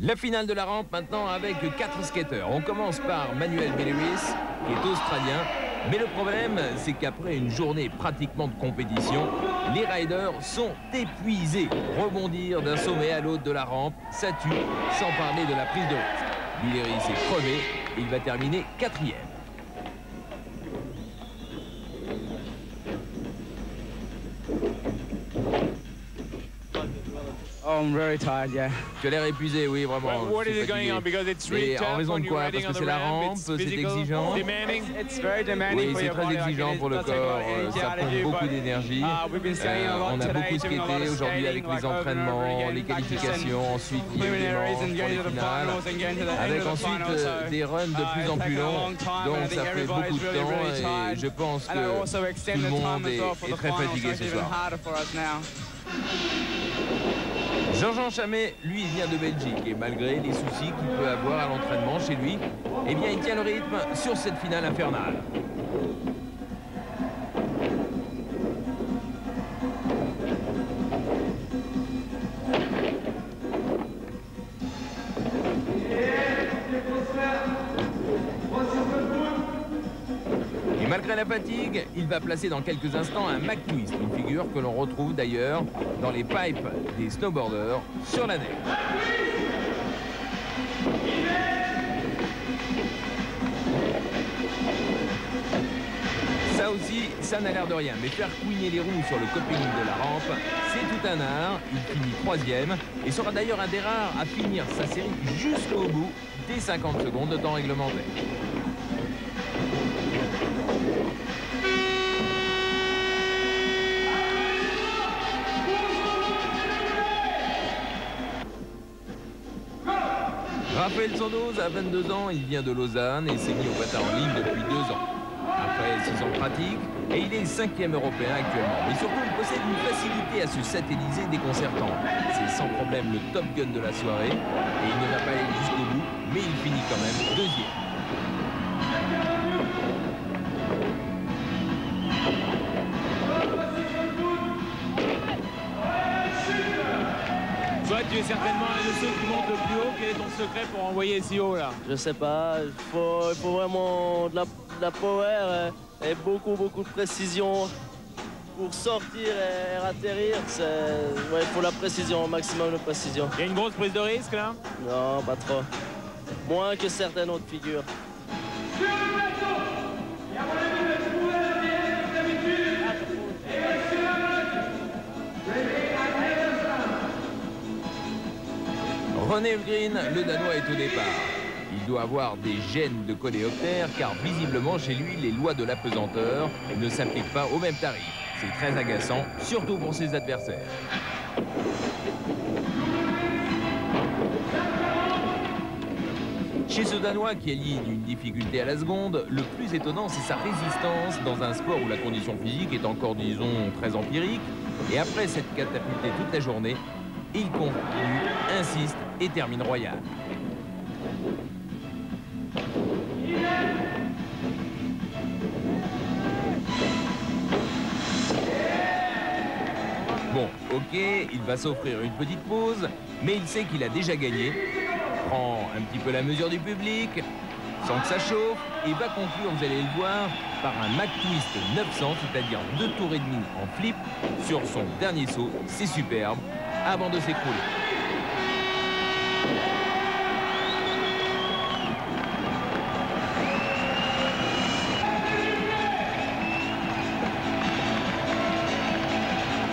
La finale de la rampe maintenant avec 4 skateurs. On commence par Manuel Belleris, qui est australien. Mais le problème, c'est qu'après une journée pratiquement de compétition, les riders sont épuisés. Rebondir d'un sommet à l'autre de la rampe, ça tue, sans parler de la prise de risque. Belleris est crevé, et il va terminer 4e. Oh, I'm very tired, yeah. Tu as l'air épuisé, oui, vraiment. Et en raison de quoi? Parce que c'est la rampe, c'est exigeant. Oui, c'est très exigeant pour le corps. Ça prend beaucoup d'énergie. On a beaucoup skaté aujourd'hui avec les entraînements, les qualifications. Ensuite, il y a eu des manches pour les finales. Avec ensuite des runs de plus en plus longs. Donc ça fait beaucoup de temps. Et je pense que tout le monde est très fatigué ce soir. Jean-Jean Chamet, lui, vient de Belgique et malgré les soucis qu'il peut avoir à l'entraînement chez lui, eh bien, il tient le rythme sur cette finale infernale. Malgré la fatigue, il va placer dans quelques instants un McTwist, une figure que l'on retrouve d'ailleurs dans les pipes des snowboarders sur la neige. Ça aussi, ça n'a l'air de rien, mais faire couiner les roues sur le coping de la rampe, c'est tout un art. Il finit 3e et sera d'ailleurs un des rares à finir sa série jusqu'au bout des 50 secondes de temps réglementaire. Raphaël Sandoz a 22 ans, il vient de Lausanne et s'est mis au patin en ligne depuis 2 ans. Après 6 ans de pratique, et il est 5e européen actuellement. Mais surtout, il possède une facilité à se satelliser déconcertante. C'est sans problème le top gun de la soirée, et il ne va pas aller jusqu'au bout, mais il finit quand même 2e. Toi, tu es certainement un de ceux qui montent le plus haut. Quel est ton secret pour envoyer si haut là? Je sais pas, il faut vraiment de la power et beaucoup de précision pour sortir et atterrir. Il faut la précision, au maximum de précision. Il y a une grosse prise de risque là? Non, pas trop. Moins que certaines autres figures. René Hulgren, le Danois, est au départ. Il doit avoir des gènes de coléoptère car visiblement chez lui, les lois de l'apesanteur ne s'appliquent pas au même tarif. C'est très agaçant, surtout pour ses adversaires. Chez ce Danois qui allie d'une difficulté à la seconde, le plus étonnant c'est sa résistance dans un sport où la condition physique est encore, disons, très empirique. Et après s'être catapulté toute la journée, il continue, insiste et termine royal. Bon, ok, il va s'offrir une petite pause, mais il sait qu'il a déjà gagné. Prend un petit peu la mesure du public, sent que ça chauffe, et va conclure, vous allez le voir, par un McTwist 900, c'est-à-dire 2 tours et demi en flip sur son dernier saut. C'est superbe, avant de s'écrouler.